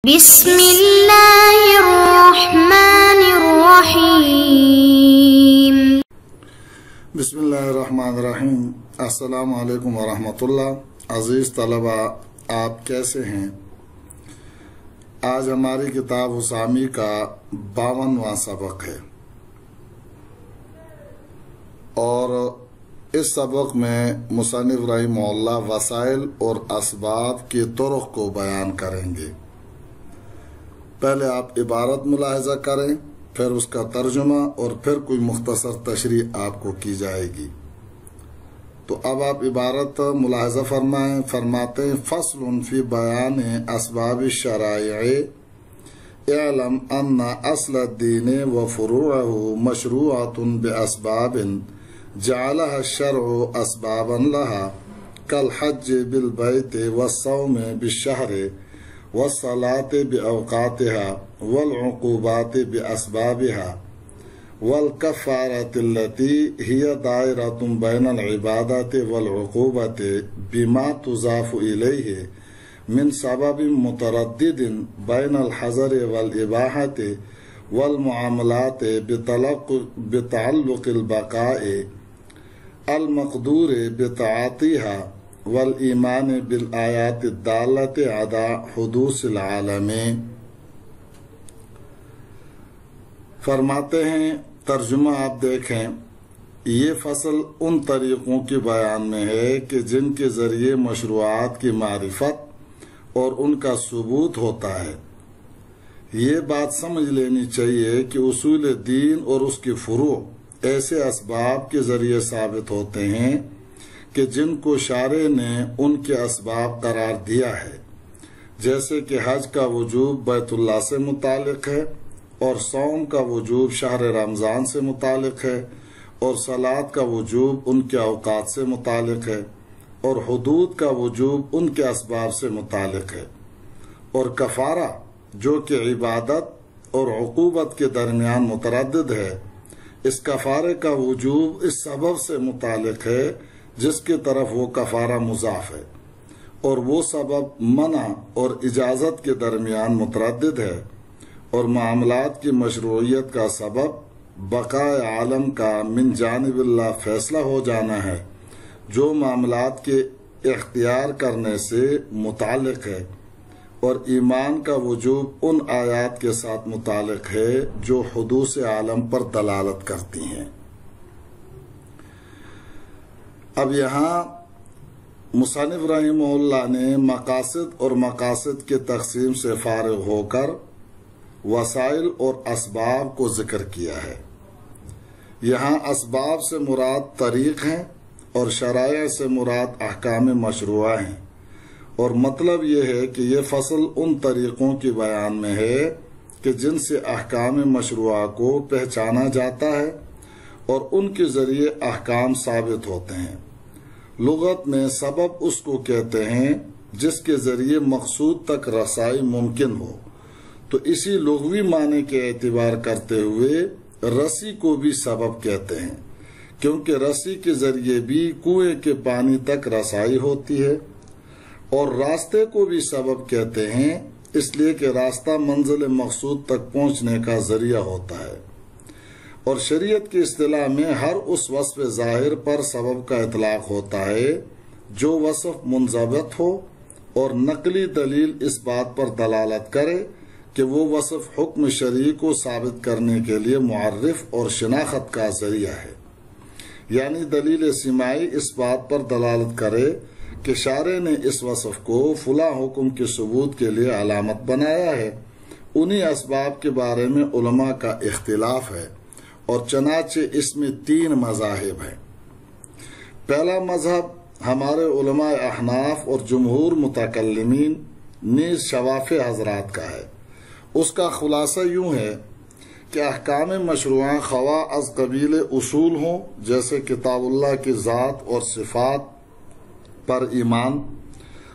بسم اللہ الرحمن الرحیم۔ بسم اللہ الرحمن الرحیم۔ السلام علیکم ورحمۃ اللہ۔ عزیز طلبہ، آپ کیسے ہیں؟ آج ہماری کتاب حسامی کا 52واں سبق ہے، اور اس سبق میں مصنف رحمہ اللہ وسائل اور اسباب کے طرق کو بیان کریں گے۔ پہلے آپ عبارت ملاحظہ کریں، پھر اس کا ترجمہ، اور پھر کوئی مختصر تشریح آپ کو کی جائے گی۔ تو اب آپ عبارت ملاحظہ فرمائیں۔ فرماتے ہیں فصل فی بیان اسباب الشرائع اعلم ان اصل الدین وفروعه مشروعۃ باسباب جعلها الشرع اسبابا لها كالحج بالبيت والصوم بالشهر والصلاة بأوقاتها والعقوبات بأسبابها والكفارة التي هي دائرة بين العبادة والعقوبة بما تضاف إليه من سبب متردد بين الحظر والإباحة والمعاملات بتعلق البقاء المقدور بتعاطيها والایمان بالآیات الدالة على حدوث العالم۔ فرماتے ہیں ترجمہ آپ دیکھیں، یہ فصل ان طریقوں کے بیان میں ہے کہ جن کے ذریعے مشروعات کی معرفت اور ان کا ثبوت ہوتا ہے۔ یہ بات سمجھ لینی چاہیے کہ اصول دین اور اس کے فروع ایسے اسباب کے ذریعے ثابت ہوتے ہیں کہ جن کو شارع نے ان کے اسباب قرار دیا ہے، جیسے کہ حج کا وجوب بیت اللہ سے متعلق ہے، اور صوم کا وجوب شہر رمضان سے متعلق ہے، اور صلاۃ کا وجوب ان کے اوقات سے متعلق ہے، اور حدود کا وجوب ان کے اسباب سے متعلق ہے، اور کفارہ جو کہ عبادت اور عقوبت کے درمیان متردد ہے، اس کفارے کا وجوب اس سبب سے متعلق ہے جس کی طرف وہ کفارہ مضاف ہے، اور وہ سبب منع اور اجازت کے درمیان متردد ہے، اور معاملات کی مشروعیت کا سبب بقائے عالم کا من جانب اللہ فیصلہ ہو جانا ہے، جو معاملات کے اختیار کرنے سے متعلق ہے، اور ایمان کا وجوب ان آیات کے ساتھ متعلق ہے جو حدوث عالم پر دلالت کرتی ہیں۔ اب یہاں مصنف رحمہ اللہ نے مقاصد اور مقاصد کے تقسیم سے فارغ ہو کر وسائل اور اسباب کو ذکر کیا ہے۔ یہاں اسباب سے مراد طریق ہیں، اور شرائع سے مراد احکام مشروعہ ہیں، اور مطلب یہ ہے کہ یہ فصل ان طریقوں کے بیان میں ہے کہ جن سے احکام مشروعہ کو پہچانا جاتا ہے اور ان کے ذریعے احکام ثابت ہوتے ہیں۔ لغت میں سبب اس کو کہتے ہیں جس کے ذریعے مقصود تک رسائی ممکن ہو، تو اسی لغوی معنی کے اعتبار کرتے ہوئے رسی کو بھی سبب کہتے ہیں، کیونکہ رسی کے ذریعے بھی کنویں کے پانی تک رسائی ہوتی ہے، اور راستے کو بھی سبب کہتے ہیں اس لیے کہ راستہ منزل مقصود تک پہنچنے کا ذریعہ ہوتا ہے۔ اور شریعت کی اصطلاح میں ہر اس وصف ظاہر پر سبب کا اطلاق ہوتا ہے جو وصف منضبط ہو، اور نقلی دلیل اس بات پر دلالت کرے کہ وہ وصف حکم شرعی کو ثابت کرنے کے لیے معرف اور شناخت کا ذریعہ ہے۔ یعنی دلیل سماعی اس بات پر دلالت کرے کہ شارع نے اس وصف کو فلاں حکم کے ثبوت کے لیے علامت بنایا ہے۔ انہی اسباب کے بارے میں علماء کا اختلاف ہے، اور چنانچہ اس میں 3 مذاہب ہیں۔ پہلا مذہب ہمارے علماء احناف اور جمہور متکلمین نیز شوافع حضرات کا ہے۔ اس کا خلاصہ یوں ہے کہ احکام مشروعہ خواہ از قبیل اصول ہوں، جیسے کتاب اللہ کی ذات اور صفات پر ایمان،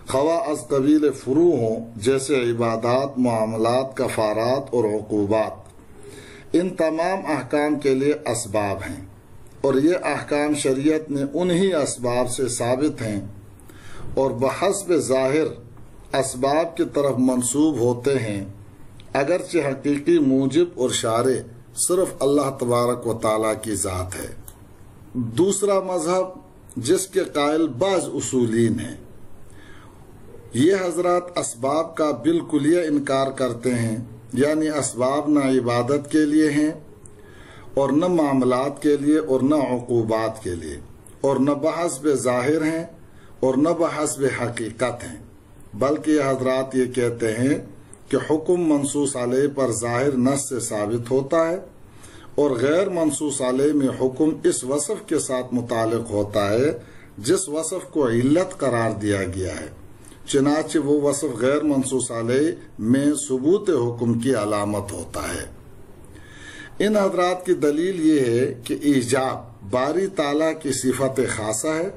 خواہ از قبیل فروع ہوں، جیسے عبادات، معاملات، کفارات اور عقوبات۔ ان تمام احکام کے لیے اسباب ہیں، اور یہ احکام شریعت نے انہی اسباب سے ثابت ہیں، اور بحسب ظاہر اسباب کی طرف منسوب ہوتے ہیں اگرچہ حقیقی موجب اور شارع صرف اللہ تبارک و تعالیٰ کی ذات ہے۔ دوسرا مذہب جس کے قائل بعض اصولین ہیں، یہ حضرات اسباب کا بالکلیہ انکار کرتے ہیں، یعنی اسباب نہ عبادت کے لیے ہیں اور نہ معاملات کے لیے اور نہ عقوبات کے لیے، اور نہ بحسب ظاہر ہیں اور نہ بحسب حقیقت ہیں، بلکہ یہ حضرات یہ کہتے ہیں کہ حکم منصوص علیہ پر ظاہر نص سے ثابت ہوتا ہے اور غیر منصوص علیہ میں حکم اس وصف کے ساتھ متعلق ہوتا ہے جس وصف کو علت قرار دیا گیا ہے، چنانچہ وہ وصف غیر منصوص علیہ میں ثبوت حکم کی علامت ہوتا ہے۔ ان حضرات کی دلیل یہ ہے کہ ایجاب باری تعالیٰ کی صفت خاصہ ہے،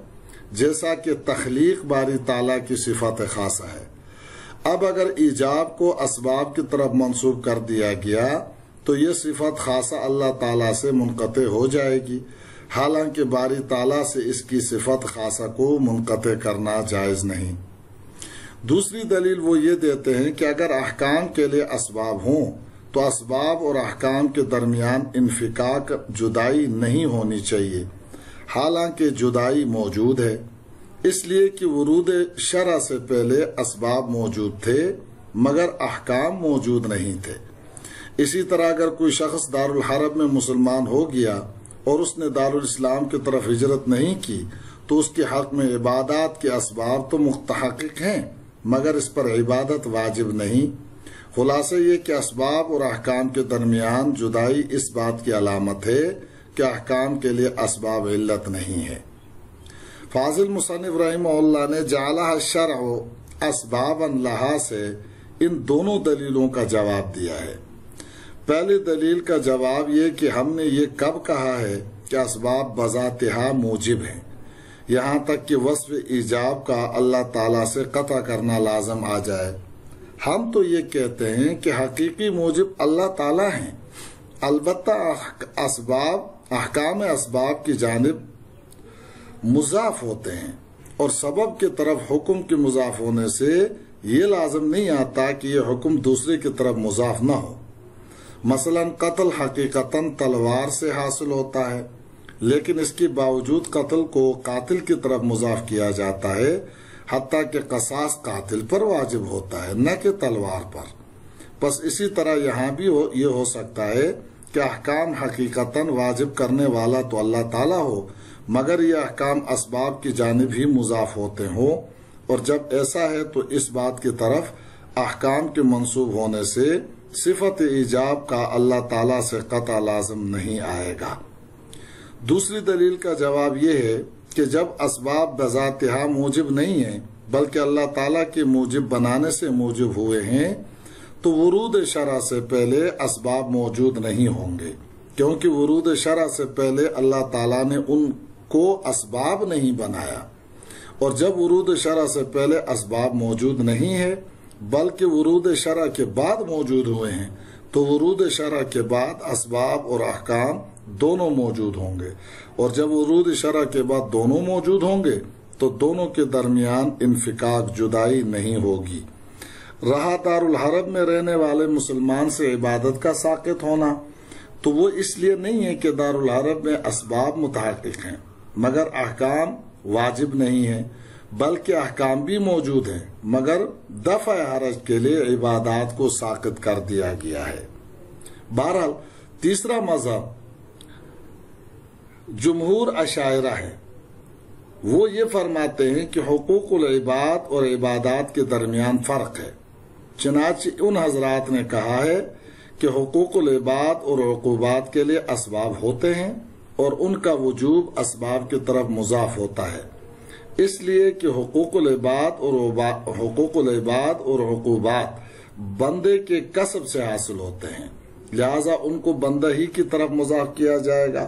جیسا کہ تخلیق باری تعالیٰ کی صفت خاصہ ہے۔ اب اگر ایجاب کو اسباب کی طرف منسوب کر دیا گیا تو یہ صفت خاصہ اللہ تعالیٰ سے منقطع ہو جائے گی، حالانکہ باری تعالیٰ سے اس کی صفت خاصہ کو منقطع کرنا جائز نہیں۔ دوسری دلیل وہ یہ دیتے ہیں کہ اگر احکام کے لیے اسباب ہوں تو اسباب اور احکام کے درمیان انفکاک جدائی نہیں ہونی چاہیے، حالانکہ جدائی موجود ہے، اس لیے کہ ورود شرع سے پہلے اسباب موجود تھے مگر احکام موجود نہیں تھے۔ اسی طرح اگر کوئی شخص دارالحرب میں مسلمان ہو گیا اور اس نے دارالاسلام کی طرف ہجرت نہیں کی تو اس کے حق میں عبادات کے اسباب تو متحقق ہیں مگر اس پر عبادت واجب نہیں۔ خلاصہ یہ کہ اسباب اور احکام کے درمیان جدائی اس بات کی علامت ہے کہ احکام کے لیے اسباب علت نہیں ہے۔ فاضل مصنف رحمہ اللہ نے جعلہ الشرع اسبابا لہا سے ان دونوں دلیلوں کا جواب دیا ہے۔ پہلی دلیل کا جواب یہ کہ ہم نے یہ کب کہا ہے کہ اسباب بذاتها موجب ہیں، یہاں تک کہ وصف ایجاب کا اللہ تعالیٰ سے قطع کرنا لازم آ جائے۔ ہم تو یہ کہتے ہیں کہ حقیقی موجب اللہ تعالیٰ ہیں، البتہ احکام اسباب کی جانب مضاف ہوتے ہیں اور سبب کی طرف حکم کے مضاف ہونے سے یہ لازم نہیں آتا کہ یہ حکم دوسرے کی طرف مضاف نہ ہو۔ مثلا قتل حقیقتاً تلوار سے حاصل ہوتا ہے لیکن اس کے باوجود قتل کو قاتل کی طرف مضاف کیا جاتا ہے، حتیٰ کہ قصاص قاتل پر واجب ہوتا ہے نہ کہ تلوار پر۔ بس اسی طرح یہاں بھی یہ ہو سکتا ہے کہ احکام حقیقتاً واجب کرنے والا تو اللہ تعالیٰ ہو مگر یہ احکام اسباب کی جانب ہی مضاف ہوتے ہوں، اور جب ایسا ہے تو اس بات کی طرف احکام کے منسوب ہونے سے صفت ایجاب کا اللہ تعالیٰ سے قطع لازم نہیں آئے گا۔ دوسری دلیل کا جواب یہ ہے کہ جب اسباب بذاتها موجب نہیں ہیں بلکہ اللہ تعالیٰ کے موجب بنانے سے موجب ہوئے ہیں تو ورود شرع سے پہلے اسباب موجود نہیں ہوں گے، کیونکہ ورود شرع سے پہلے اللہ تعالیٰ نے ان کو اسباب نہیں بنایا، اور جب ورود شرع سے پہلے اسباب موجود نہیں ہے بلکہ ورود شرع کے بعد موجود ہوئے ہیں تو ورود شرع کے بعد اسباب اور احکام دونوں موجود ہوں گے، اور جب ورود شرع کے بعد دونوں موجود ہوں گے تو دونوں کے درمیان انفکاک جدائی نہیں ہوگی۔ رہا دارالحرب میں رہنے والے مسلمان سے عبادت کا ساقط ہونا تو وہ اس لیے نہیں ہے کہ دارالحرب میں اسباب متحقق ہیں مگر احکام واجب نہیں ہیں، بلکہ احکام بھی موجود ہیں مگر دفع حرج کے لیے عبادات کو ساقط کر دیا گیا ہے۔ بہرحال تیسرا مذہب جمہور اشاعرہ ہے، وہ یہ فرماتے ہیں کہ حقوق العباد اور عبادات کے درمیان فرق ہے، چنانچہ ان حضرات نے کہا ہے کہ حقوق العباد اور عقوبات کے لیے اسباب ہوتے ہیں اور ان کا وجوب اسباب کی طرف مضاف ہوتا ہے، اس لیے کہ حقوق العباد اور عقوبات بندے کے کسب سے حاصل ہوتے ہیں، لہذا ان کو بندہ ہی کی طرف مضاف کیا جائے گا۔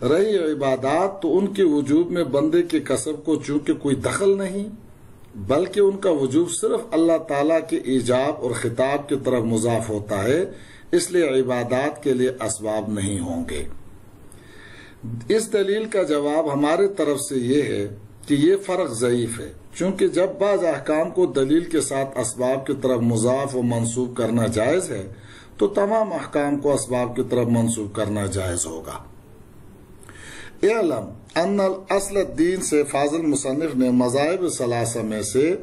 رہی عبادات تو ان کے وجوب میں بندے کے کسب کو چونکہ کوئی دخل نہیں بلکہ ان کا وجوب صرف اللہ تعالیٰ کے ایجاب اور خطاب کی طرف مضاف ہوتا ہے، اس لیے عبادات کے لیے اسباب نہیں ہوں گے۔ اس دلیل کا جواب ہمارے طرف سے یہ ہے کہ یہ فرق ضعیف ہے، چونکہ جب بعض احکام کو دلیل کے ساتھ اسباب کی طرف مضاف و منسوب کرنا جائز ہے تو تمام احکام کو اسباب کی طرف منسوب کرنا جائز ہوگا۔ اعلم ان الاصل الدین سے فاضل مصنف نے مذاہب ثلاثہ میں سے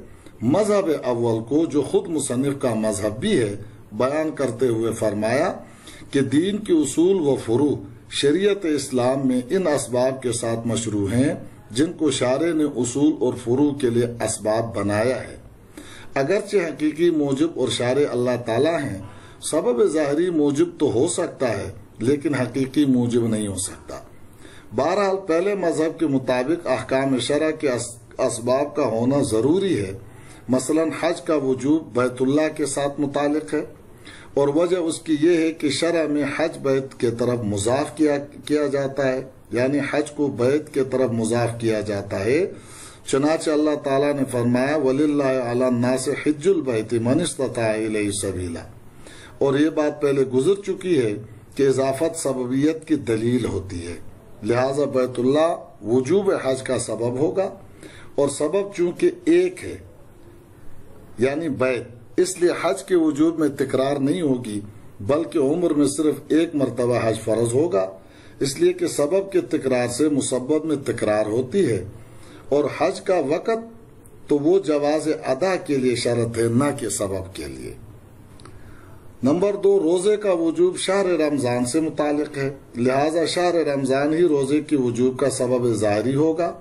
مذہب اول کو، جو خود مصنف کا مذہب بھی ہے، بیان کرتے ہوئے فرمایا کہ دین کے اصول و فروع شریعت اسلام میں ان اسباب کے ساتھ مشروع ہیں جن کو شارع نے اصول اور فروع کے لیے اسباب بنایا ہے۔ اگرچہ حقیقی موجب اور شارع اللہ تعالیٰ ہیں، سبب ظاہری موجب تو ہو سکتا ہے لیکن حقیقی موجب نہیں ہو سکتا۔ بہرحال پہلے مذہب کے مطابق احکام شرع کے اسباب کا ہونا ضروری ہے۔ مثلا حج کا وجوب بیت اللہ کے ساتھ متعلق ہے، اور وجہ اس کی یہ ہے کہ شرع میں حج بیت کے طرف مضاف کیا جاتا ہے، یعنی حج کو بیت کے طرف مضاف کیا جاتا ہے۔ چنانچہ اللہ تعالیٰ نے فرمایا وَلِلَّهِ عَلَى النَّاسِ حِجُّ الْبَيْتِ مَنِ اسْتَطَاعَ إِلَيْهِ سَبِيلًا، اور یہ بات پہلے گزر چکی ہے کہ اضافت سببیت کی دلیل ہوتی ہے، لہذا بیت اللہ وجوب حج کا سبب ہوگا، اور سبب چونکہ ایک ہے یعنی بیت، اس لیے حج کے وجوب میں تکرار نہیں ہوگی بلکہ عمر میں صرف ایک مرتبہ حج فرض ہوگا، اس لیے کہ سبب کے تکرار سے مسبب میں تکرار ہوتی ہے، اور حج کا وقت تو وہ جواز ادا کے لیے شرط ہے، نہ کہ سبب کے لیے۔ نمبر 2، روزے کا وجوب شہر رمضان سے متعلق ہے، لہذا شہر رمضان ہی روزے کی وجوب کا سبب ظاہری ہوگا۔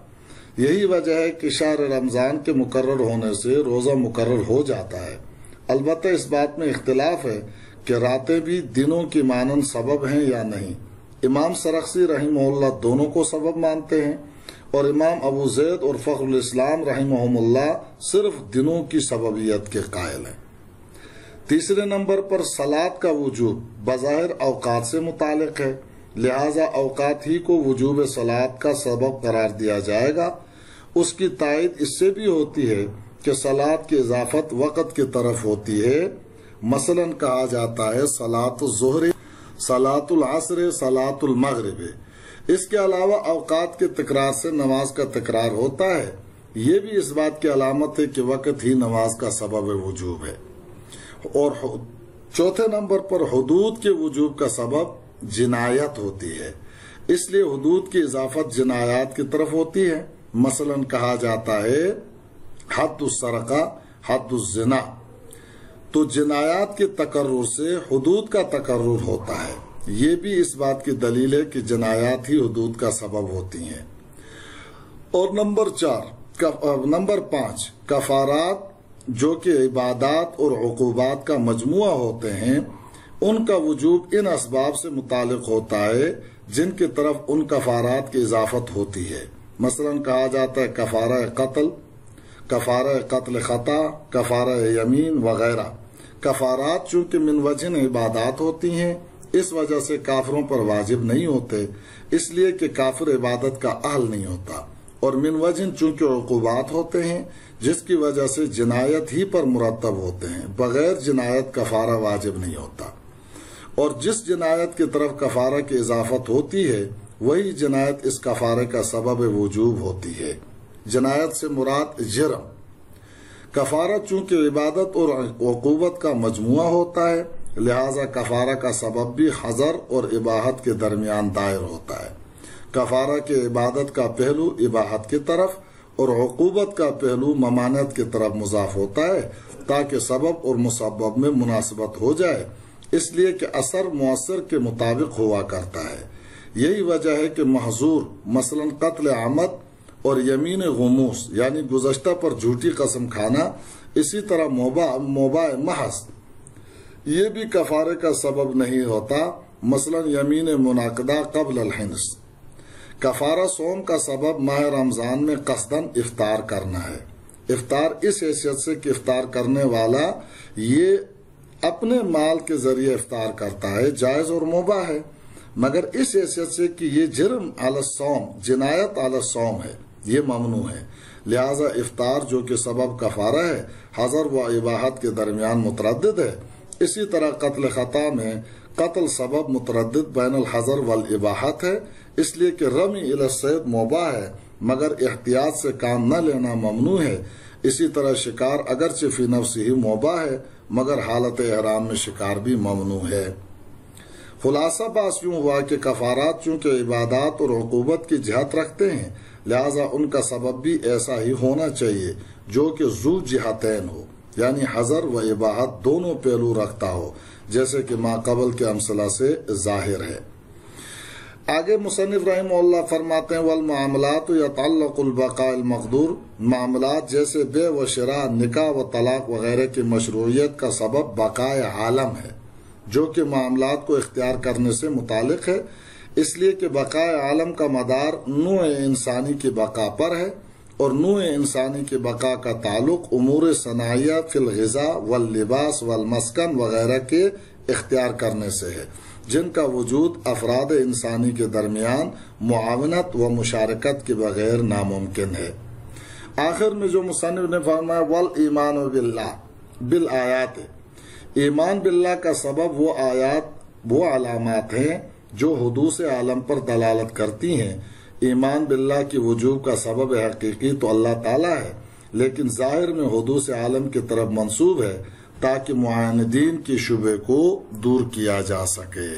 یہی وجہ ہے کہ شہر رمضان کے مقرر ہونے سے روزہ مقرر ہو جاتا ہے۔ البتہ اس بات میں اختلاف ہے کہ راتیں بھی دنوں کی مانند سبب ہیں یا نہیں۔ امام سرخسی رحمہ اللہ دونوں کو سبب مانتے ہیں، اور امام ابو زید اور فخر الاسلام رحمہم اللہ صرف دنوں کی سببیت کے قائل ہیں۔ تیسرے نمبر پر صلاۃ کا وجوب بظاہر اوقات سے متعلق ہے، لہذا اوقات ہی کو وجوب صلاۃ کا سبب قرار دیا جائے گا۔ اس کی تائید اس سے بھی ہوتی ہے کہ صلاۃ کی اضافت وقت کی طرف ہوتی ہے، مثلا کہا جاتا ہے صلاۃ الظہر، صلاۃ العصر، صلاۃ المغرب۔ اس کے علاوہ اوقات کے تکرار سے نماز کا تکرار ہوتا ہے، یہ بھی اس بات کی علامت ہے کہ وقت ہی نماز کا سبب وجوب ہے۔ اور چوتھے نمبر پر حدود کے وجوب کا سبب جنایت ہوتی ہے، اس لیے حدود کی اضافت جنایات کی طرف ہوتی ہے، مثلا کہا جاتا ہے حد السرقہ، حد الزنا، تو جنایات کے تکرر سے حدود کا تکرر ہوتا ہے۔ یہ بھی اس بات کی دلیل ہے کہ جنایات ہی حدود کا سبب ہوتی ہیں۔ اور نمبر 5 کفارات، جو کہ عبادات اور عقوبات کا مجموعہ ہوتے ہیں، ان کا وجوب ان اسباب سے متعلق ہوتا ہے جن کی طرف ان کفارات کی اضافت ہوتی ہے۔ مثلا کہا جاتا ہے کفارہ قتل، کفارہ قتل خطا، کفارہ یمین وغیرہ۔ کفارات چونکہ من وجہ عبادات ہوتی ہیں، اس وجہ سے کافروں پر واجب نہیں ہوتے، اس لیے کہ کافر عبادت کا اہل نہیں ہوتا، اور من وجہ چونکہ عقوبات ہوتے ہیں جس کی وجہ سے جنایت ہی پر مرتب ہوتے ہیں، بغیر جنایت کفارہ واجب نہیں ہوتا۔ اور جس جنایت کی طرف کفارہ کی اضافت ہوتی ہے وہی جنایت اس کفارے کا سبب وجوب ہوتی ہے۔ جنایت سے مراد جرم۔ کفارہ چونکہ عبادت اور عقوبت کا مجموعہ ہوتا ہے، لہذا کفارہ کا سبب بھی حضر اور اباحت کے درمیان دائر ہوتا ہے۔ کفارہ کے عبادت کا پہلو اباحت کی طرف اور عقوبت کا پہلو ممانعت کی طرف مضاف ہوتا ہے تاکہ سبب اور مسبب میں مناسبت ہو جائے، اس لیے کہ اثر مؤثر کے مطابق ہوا کرتا ہے۔ یہی وجہ ہے کہ محظور مثلا قتل عمد اور یمین غموس یعنی گزشتہ پر جھوٹی قسم کھانا، اسی طرح موبع محض یہ بھی کفارے کا سبب نہیں ہوتا، مثلا یمین منعقدہ قبل الحنس۔ کفارہ صوم کا سبب ماہ رمضان میں قصداً افطار کرنا ہے۔ افطار اس حیثیت سے کہ افطار کرنے والا یہ اپنے مال کے ذریعے افطار کرتا ہے، جائز اور مباح ہے، مگر اس حیثیت سے کہ یہ جرم علی الصوم، جنایت علی الصوم ہے، یہ ممنوع ہے، لہذا افطار جو کہ سبب کفارہ ہے حضر و اباحت کے درمیان متردد ہے۔ اسی طرح قتل خطا میں قتل سبب متردد بین الحضر والاباحت ہے، اس لیے کہ رمی الی الصید مباح ہے مگر احتیاط سے کام نہ لینا ممنوع ہے۔ اسی طرح شکار اگرچہ فی نفس ہی مباح ہے مگر حالت احرام میں شکار بھی ممنوع ہے۔ خلاصہ بات یوں ہوا کہ کفارات چونکہ عبادات اور عقوبت کی جہت رکھتے ہیں، لہذا ان کا سبب بھی ایسا ہی ہونا چاہیے جو کہ ذو جہتین ہو، یعنی حظر و اباحت دونوں پہلو رکھتا ہو، جیسے کہ ما قبل کے امثلہ سے ظاہر ہے۔ آگے مصنف رحمہ اللہ فرماتے ہیں والمعاملات یتعلق البقاء المقدور، معاملات جیسے بے و شراء، نکاح و طلاق وغیرہ کی مشروعیت کا سبب بقاء عالم ہے، جو کہ معاملات کو اختیار کرنے سے متعلق ہے، اس لیے کہ بقاء عالم کا مدار نوع انسانی کی بقا پر ہے، اور نوع انسانی کی بقا کا تعلق امور صناعیہ فی الغذاء واللباس والمسکن وغیرہ کے اختیار کرنے سے ہے، جن کا وجود افراد انسانی کے درمیان معاونت و مشارکت کے بغیر ناممکن ہے۔ آخر میں جو مصنف نے فرمایا والایمان باللہ بالآیات، ایمان باللہ کا سبب وہ آیات، وہ علامات ہیں جو حدوث عالم پر دلالت کرتی ہیں۔ ایمان باللہ کی وجوب کا سبب حقیقی تو اللہ تعالیٰ ہے، لیکن ظاہر میں حدوث عالم کی طرف منسوب ہے تاکہ معاندین کی شبہ کو دور کیا جا سکے۔